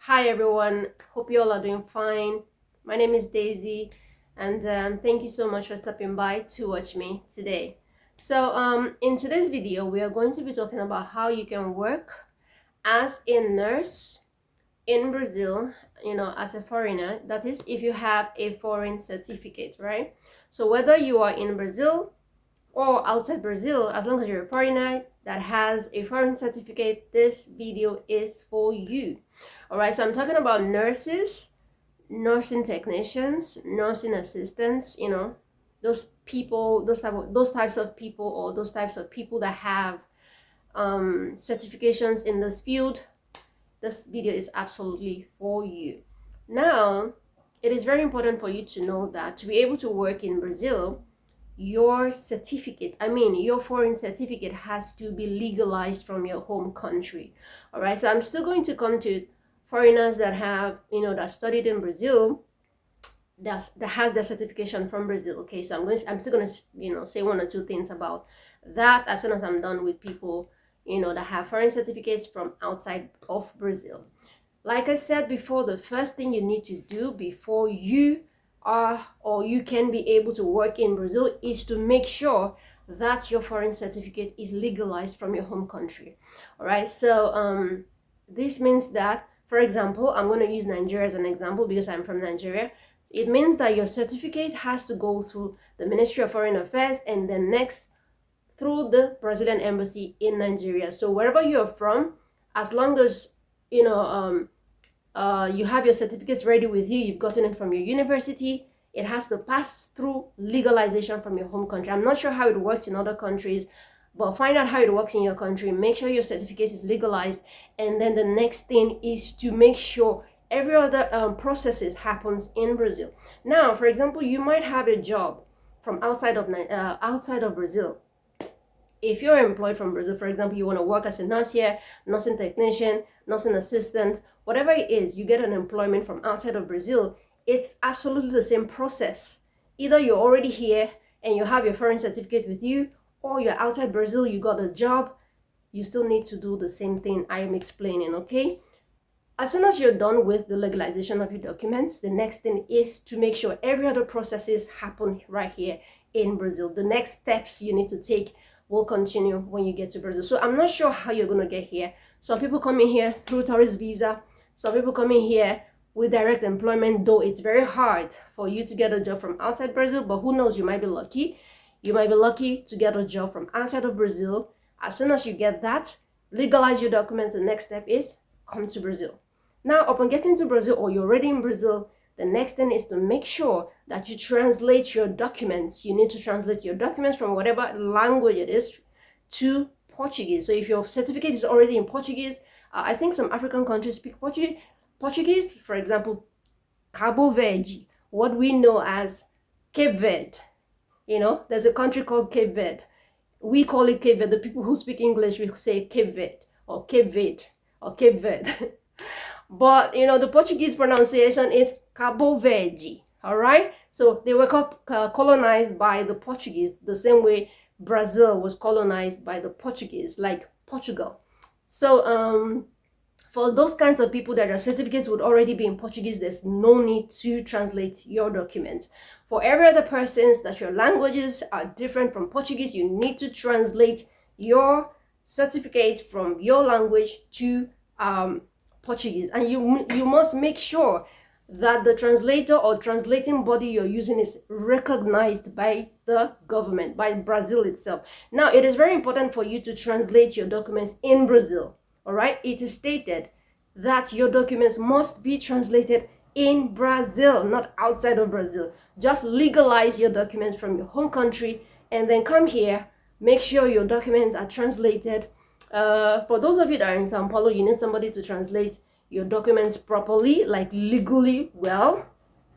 Hi everyone, hope you all are doing fine. My name is Daisy, and thank you so much for stopping by to watch me today. So in today's video, we are going to be talking about how you can work as a nurse in Brazil, as a foreigner. That is, if you have a foreign certificate, right? So whether you are in Brazil or outside Brazil, as long as you're a foreigner that has a foreign certificate, this video is for you. All right, so I'm talking about nurses, nursing technicians, nursing assistants, those people, those types of people, or those types of people that have certifications in this field. This video is absolutely for you. Now, it is very important for you to know that to be able to work in Brazil, your certificate, your foreign certificate has to be legalized from your home country. All right, so I'm still going to come to foreigners that have, that studied in Brazil, that has their certification from Brazil. Okay, so I'm still going to, say one or two things about that as soon as I'm done with people, that have foreign certificates from outside of Brazil. Like I said before, the first thing you need to do before you are or you can be able to work in Brazil is to make sure that your foreign certificate is legalized from your home country. All right, so this means that, for example, I'm going to use Nigeria as an example because I'm from Nigeria. It means that your certificate has to go through the Ministry of Foreign Affairs and then next through the Brazilian embassy in Nigeria. So wherever you're from, as long as you have your certificates ready with you, you've gotten it from your university, it has to pass through legalization from your home country. I'm not sure how it works in other countries, but find out how it works in your country. Make sure your certificate is legalized, and then the next thing is to make sure every other processes happens in Brazil. Now, for example, you might have a job from outside of Brazil. If you're employed from Brazil, for example, you want to work as a nurse here, nursing technician, nursing assistant, whatever it is, you get an employment from outside of Brazil, it's absolutely the same process. Either you're already here and you have your foreign certificate with you, or you're outside Brazil, you got a job, you still need to do the same thing I am explaining, okay? As soon as you're done with the legalization of your documents, the next thing is to make sure every other processes happen right here in Brazil. The next steps you need to take will continue when you get to Brazil. So I'm not sure how you're going to get here. Some people come in here through tourist visa. Some people come in here with direct employment, though it's very hard for you to get a job from outside Brazil, but who knows, you might be lucky. You might be lucky to get a job from outside of Brazil. As soon as you get that, legalize your documents. The next step is come to Brazil. Now, upon getting to Brazil, or you're already in Brazil, the next thing is to make sure that you translate your documents. You need to translate your documents from whatever language it is to Portuguese. So if your certificate is already in Portuguese, I think some African countries speak Portuguese. For example, Cabo Verde, what we know as Cape Verde. There's a country called Cape Verde. We call it Cape Verde. The people who speak English will say Cape Verde or Cape Verde or Cape Verde. But the Portuguese pronunciation is Cabo Verde. All right, so they were colonized by the Portuguese the same way Brazil was colonized by the Portuguese, like Portugal. So for those kinds of people that their certificates would already be in Portuguese, there's no need to translate your documents. For every other persons that your languages are different from Portuguese, you need to translate your certificate from your language to Portuguese, and you must make sure that the translator or translating body you're using is recognized by the government, by Brazil itself. Now, it is very important for you to translate your documents in Brazil. All right, it is stated that your documents must be translated in Brazil, not outside of Brazil. Just legalize your documents from your home country and then come here. Make sure your documents are translated. For those of you that are in Sao Paulo, you need somebody to translate your documents properly, like legally well.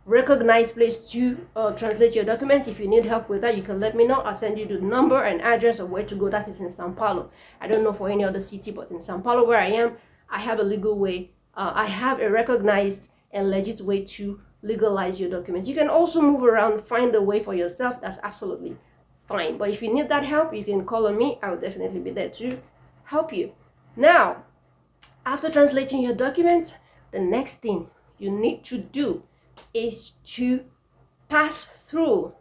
Recognized place to translate your documents. If you need help with that, you can let me know. I'll send you the number and address of where to go. That is in Sao Paulo. I don't know for any other city, but in Sao Paulo, where I am, I have a legal way. I have a recognized and legit way to legalize your documents. You can also move around, find a way for yourself. That's absolutely fine. But if you need that help, you can call on me. I'll definitely be there to help you. Now, after translating your documents, the next thing you need to do is to pass through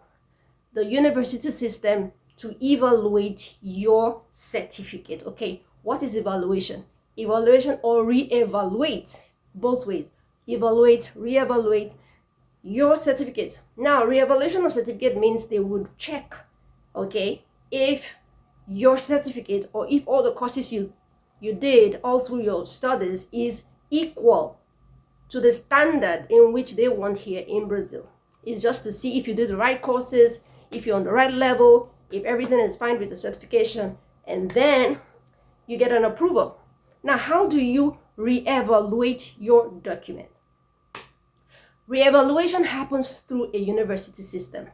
the university system to evaluate your certificate. Okay, what is evaluation? Evaluation or re-evaluate, both ways. Evaluate, re-evaluate your certificate. Now, re-evaluation of certificate means they would check, okay, if your certificate or if all the courses you did all through your studies is equal to the standard in which they want here in Brazil. It's just to see if you did the right courses, if you're on the right level, if everything is fine with the certification, and then you get an approval. Now, how do you re-evaluate your document? Re-evaluation happens through a university system.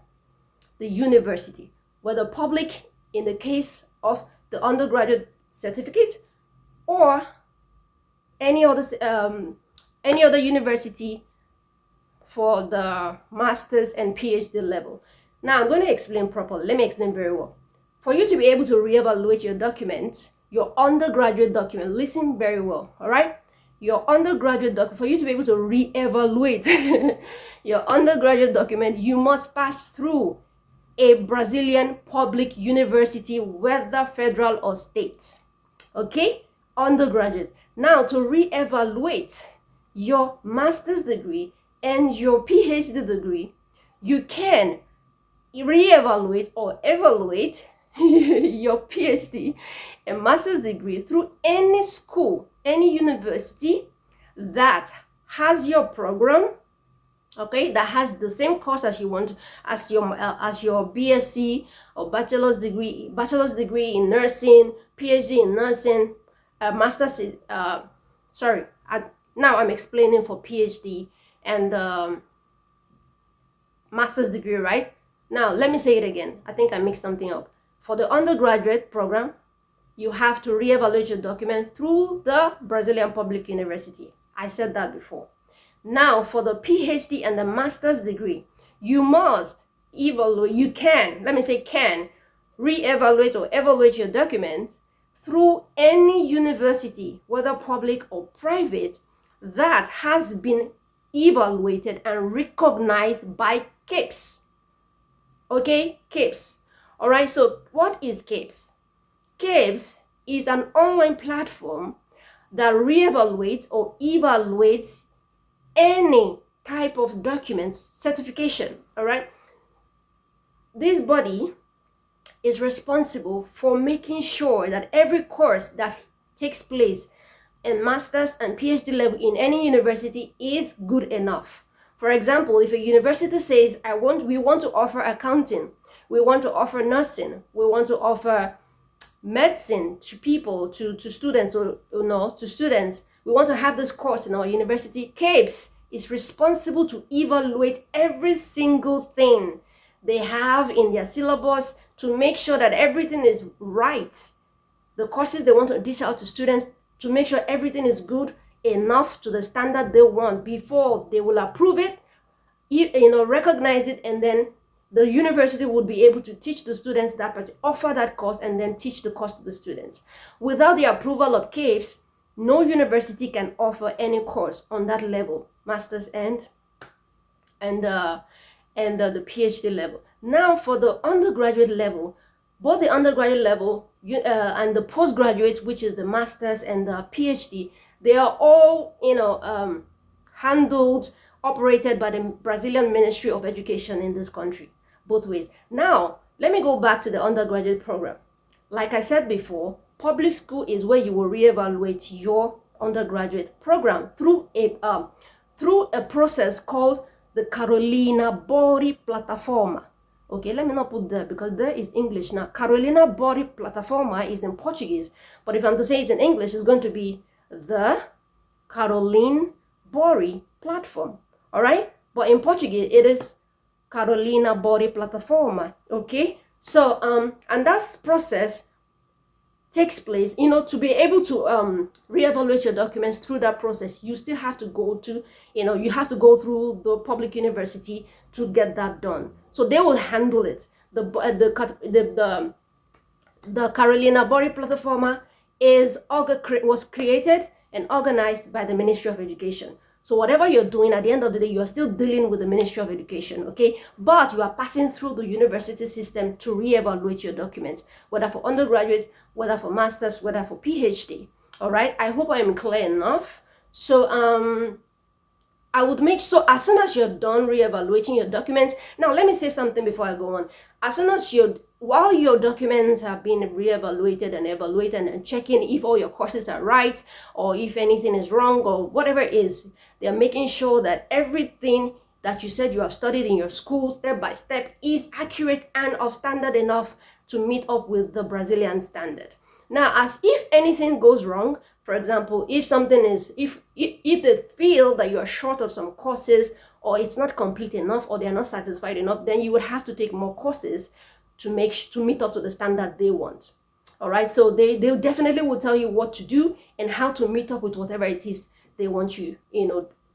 The university, whether public in the case of the undergraduate certificate or any other university for the master's and PhD level. Now, I'm going to explain properly. Let me explain very well. For you to be able to re-evaluate your document, your undergraduate document, listen very well, all right? Your undergraduate document, for you to be able to re-evaluate your undergraduate document, you must pass through a Brazilian public university, whether federal or state. Okay? Undergraduate. Now, to re-evaluate your master's degree and your PhD degree, you can re-evaluate or evaluate your PhD and master's degree through any school, any university that has your program, okay, that has the same course as you want, as your BSc or bachelor's degree in nursing, PhD in nursing, master's. Now I'm explaining for PhD and master's degree, right? Now let me say it again. I think I mixed something up. For the undergraduate program, you have to reevaluate your document through the Brazilian Public University. I said that before. Now, for the PhD and the master's degree, you must reevaluate or evaluate your document through any university, whether public or private, that has been evaluated and recognized by CAPES. Okay, CAPES. All right, so what is CAPES? CAPES is an online platform that reevaluates or evaluates any type of documents certification. All right, this body is responsible for making sure that every course that takes place in master's and PhD level in any university is good enough. For example, if a university says, we want to offer accounting, we want to offer nursing, we want to offer medicine to people, to students, or to students, we want to have this course in our university, CAPES is responsible to evaluate every single thing they have in their syllabus to make sure that everything is right. The courses they want to dish out to students, to make sure everything is good enough to the standard they want before they will approve it, recognize it, and then the university would be able to teach the students offer that course and then teach the course to the students. Without the approval of CAPES, no university can offer any course on that level, master's and the PhD level. Now, for the undergraduate level, both the undergraduate level and the postgraduate, which is the master's and the PhD, they are all handled, operated by the Brazilian Ministry of Education in this country, both ways. Now, let me go back to the undergraduate program. Like I said before, public school is where you will reevaluate your undergraduate program through a process called the Carolina Bori Plataforma. Okay, let me not put there because there is English now. Carolina Bori Plataforma is in Portuguese, but if I'm to say it in English, it's going to be the Caroline Bori Platform. All right, but in Portuguese, it is Carolina Bori Plataforma. Okay, so and that process takes place, to be able to reevaluate your documents through that process, you still have to go to, you have to go through the public university to get that done. So they will handle it. The Carolina Bori Plataforma was created and organized by the Ministry of Education. So whatever you're doing, at the end of the day, you are still dealing with the Ministry of Education, okay? But you are passing through the university system to reevaluate your documents, whether for undergraduate, whether for master's, whether for PhD, all right? I hope I am clear enough. So I would make sure as soon as you're done reevaluating your documents. Now, let me say something before I go on. As soon as while your documents have been reevaluated and evaluated and checking if all your courses are right or if anything is wrong or whatever it is, they're making sure that everything that you said you have studied in your school step by step is accurate and of standard enough to meet up with the Brazilian standard. Now, as if anything goes wrong, for example, if something is, if they feel that you are short of some courses or it's not complete enough or they're not satisfied enough, then you would have to take more courses to meet up to the standard they want. All right, so they definitely will tell you what to do and how to meet up with whatever it is they want you,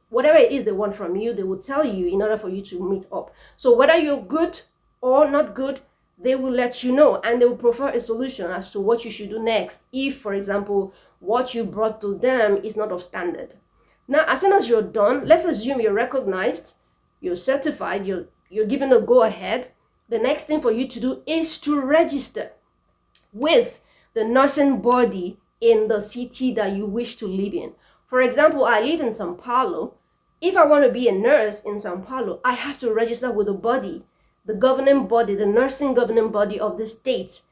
whatever it is they want from you, they will tell you in order for you to meet up. So whether you're good or not good, they will let you know, and they will prefer a solution as to what you should do next if, for example, what you brought to them is not of standard. Now, as soon as you're done, let's assume you're recognized, you're certified, you're given a go-ahead. The next thing for you to do is to register with the nursing body in the city that you wish to live in. For example, I live in Sao Paulo. If I want to be a nurse in Sao Paulo, I have to register with the body, the governing body, the nursing governing body of the state.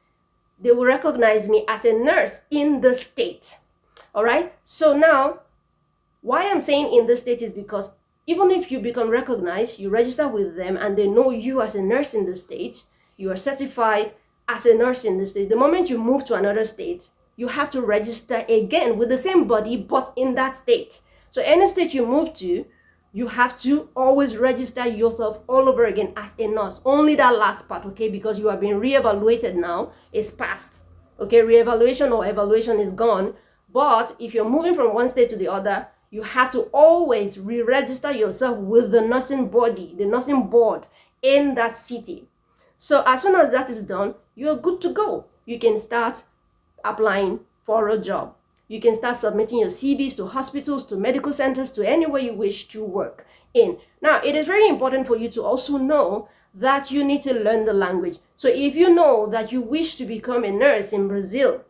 They will recognize me as a nurse in the state. All right. So now, why I'm saying in the state is because even if you become recognized, you register with them and they know you as a nurse in the state, you are certified as a nurse in the state. The moment you move to another state, you have to register again with the same body, but in that state. So any state you move to, you have to always register yourself all over again as a nurse. Only that last part, okay? Because you are being reevaluated now, is past. Okay, reevaluation or evaluation is gone. But if you're moving from one state to the other, you have to always re-register yourself with the nursing body, the nursing board in that city. So as soon as that is done, you're good to go. You can start applying for a job. You can start submitting your CVs to hospitals, to medical centers, to anywhere you wish to work in. Now, it is very important for you to also know that you need to learn the language. So if you know that you wish to become a nurse in Brazil,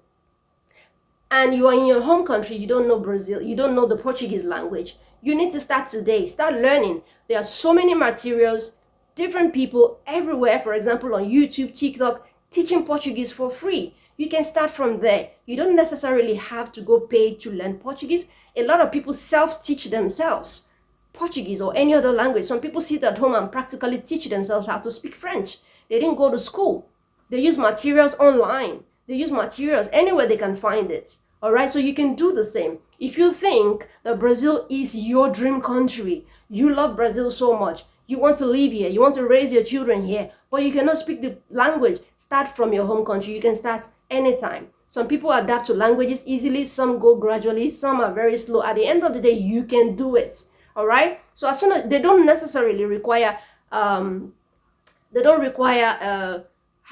and you are in your home country, you don't know Brazil, you don't know the Portuguese language, you need to start today. Start learning. There are so many materials, different people everywhere, for example, on YouTube, TikTok, teaching Portuguese for free. You can start from there. You don't necessarily have to go pay to learn Portuguese. A lot of people self-teach themselves Portuguese or any other language. Some people sit at home and practically teach themselves how to speak French. They didn't go to school. They use materials online. They use materials anywhere they can find it. All right, so you can do the same. If you think that Brazil is your dream country, you love Brazil so much, you want to live here, you want to raise your children here, but you cannot speak the language, start from your home country. You can start anytime. Some people adapt to languages easily, some go gradually, some are very slow. At the end of the day, you can do it. All right, so as soon as they don't necessarily require how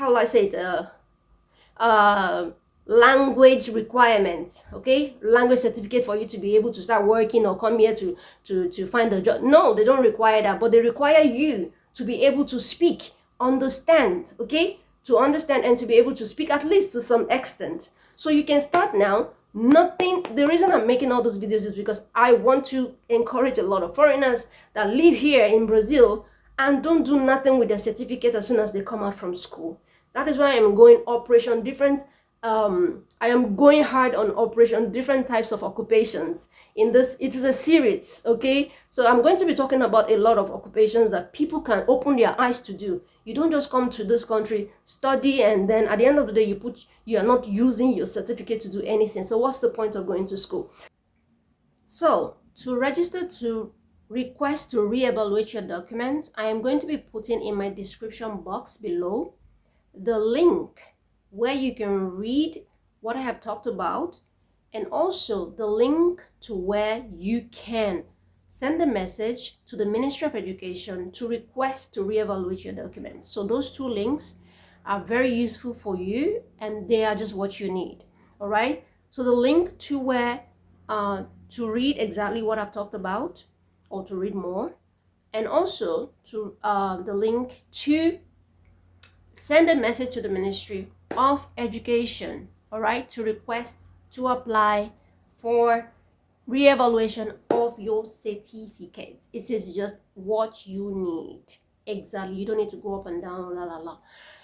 will I say it, language requirements, okay, language certificate for you to be able to start working or come here to find a job. No, they don't require that, but they require you to be able to speak, understand, okay, to understand and to be able to speak at least to some extent. So you can start now. The reason I'm making all those videos is because I want to encourage a lot of foreigners that live here in Brazil and don't do nothing with their certificate as soon as they come out from school. That is why I'm going operation different. I am going hard on operation different types of occupations. In this, it is a series, okay? So I'm going to be talking about a lot of occupations that people can open their eyes to do. You don't just come to this country, study, and then at the end of the day, you are not using your certificate to do anything. So what's the point of going to school? So to register to request to reevaluate your documents, I am going to be putting in my description box below the link where you can read what I have talked about, and also the link to where you can send a message to the Ministry of Education to request to reevaluate your documents. So those two links are very useful for you, and they are just what you need. All right, so the link to where to read exactly what I've talked about or to read more, and also to the link to send a message to the Ministry of Education, all right, to request to apply for re-evaluation of your certificates. It is just what you need. Exactly. You don't need to go up and down, la la la.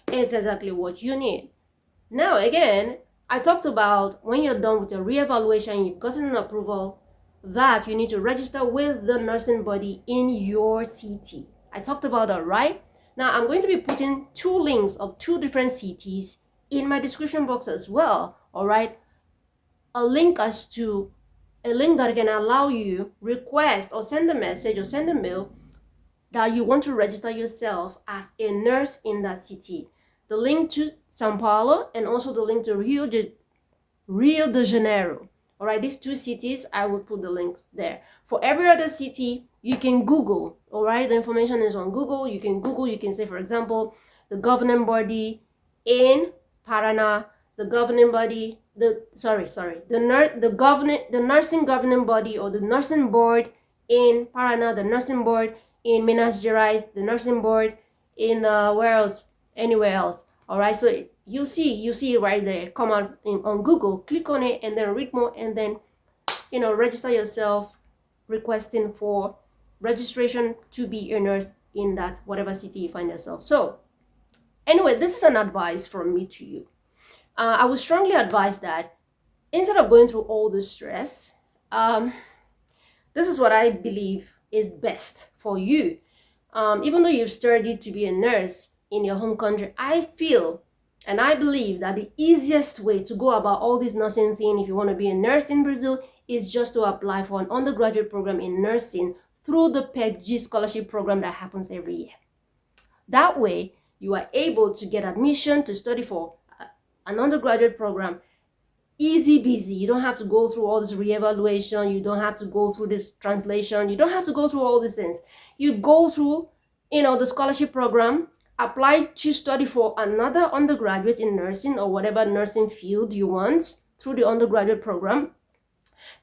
It's exactly what you need. Now, again, I talked about when you're done with your re-evaluation, you've gotten an approval, that you need to register with the nursing body in your city. I talked about that, right? Now, I'm going to be putting 2 links of 2 different cities in my description box as well, all right? A link that can allow you request or send a message or send a mail that you want to register yourself as a nurse in that city. The link to Sao Paulo and also the link to Rio de Janeiro. All right, these 2 cities, I will put the links there. For every other city, you can Google, all right? The information is on Google. You can Google, you can say, for example, the governing body in Paraná, the governing body, the nursing governing body or the nursing board in Paraná, the nursing board in Minas Gerais, the nursing board in where else? Anywhere else. All right, so you see it right there. Come out on Google, click on it, and then read more, and then register yourself, requesting for registration to be a nurse in that whatever city you find yourself. So anyway, this is an advice from me to you. I would strongly advise that instead of going through all the stress, this is what I believe is best for you. Even though you've studied to be a nurse in your home country, I feel and I believe that the easiest way to go about all this nursing thing, if you want to be a nurse in Brazil, is just to apply for an undergraduate program in nursing through the PECG scholarship program that happens every year. That way, you are able to get admission to study for an undergraduate program. Easy busy. You don't have to go through all this re-evaluation. You don't have to go through this translation. You don't have to go through all these things. You go through, the scholarship program, apply to study for another undergraduate in nursing or whatever nursing field you want through the undergraduate program.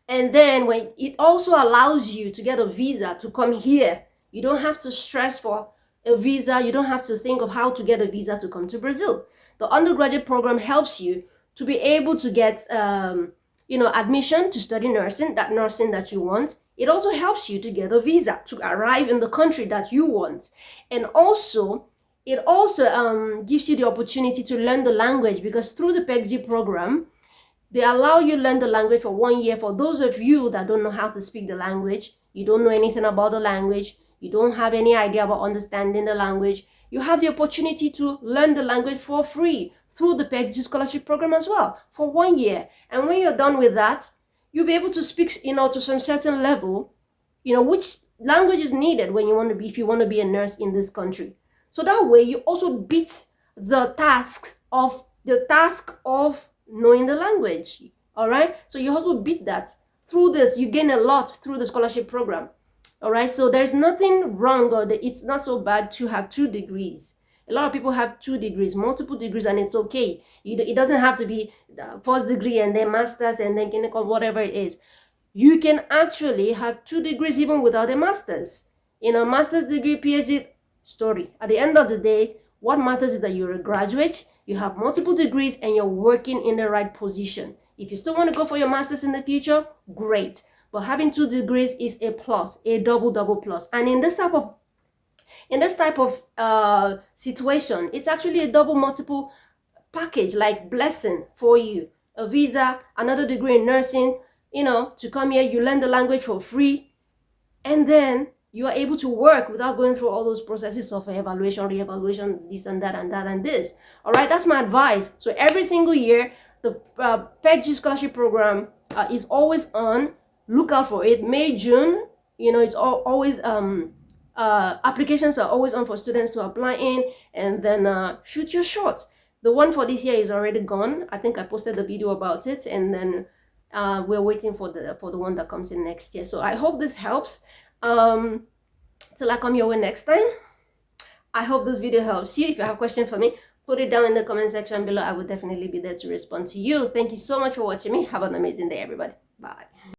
And then when it also allows you to get a visa to come here, you don't have to stress for a visa. You don't have to think of how to get a visa to come to Brazil. The undergraduate program helps you to be able to get, admission to study nursing that you want. It also helps you to get a visa to arrive in the country that you want. And also, it also gives you the opportunity to learn the language, because through the PECG program, they allow you to learn the language for 1 year. For those of you that don't know how to speak the language, you don't know anything about the language, you don't have any idea about understanding the language, you have the opportunity to learn the language for free through the PECG scholarship program as well for 1 year. And when you're done with that, you'll be able to speak, to some certain level, which language is needed if you want to be a nurse in this country. So that way you also beat the task of knowing the language. All right. So you also beat that through this. You gain a lot through the scholarship program. All right. So there's nothing wrong, or it's not so bad to have 2 degrees. A lot of people have 2 degrees, multiple degrees, and it's okay. It doesn't have to be the first degree and then master's and then whatever it is. You can actually have 2 degrees even without a master's. Master's degree, PhD, story. At the end of the day, what matters is that you're a graduate, you have multiple degrees, and you're working in the right position. If you still want to go for your master's in the future, great. But having 2 degrees is a plus, a double plus. And in this type of situation, it's actually a double multiple package, like blessing for you. A visa, another degree in nursing, to come here, you learn the language for free, and then you are able to work without going through all those processes of evaluation, re-evaluation, this and that and that and this. All right, that's my advice. So every single year, the PECG scholarship program is always on. Look out for it. May, June, it's always applications are always on for students to apply in, and then shoot your shot. The one for this year is already gone. I think I posted the video about it, and then we're waiting for the one that comes in next year. So I hope this helps. Till I come your way next time, I hope this video helps you. If you have questions for me, put it down in the comment section below. I will definitely be there to respond to you. Thank you so much for watching me. Have an amazing day, everybody. Bye.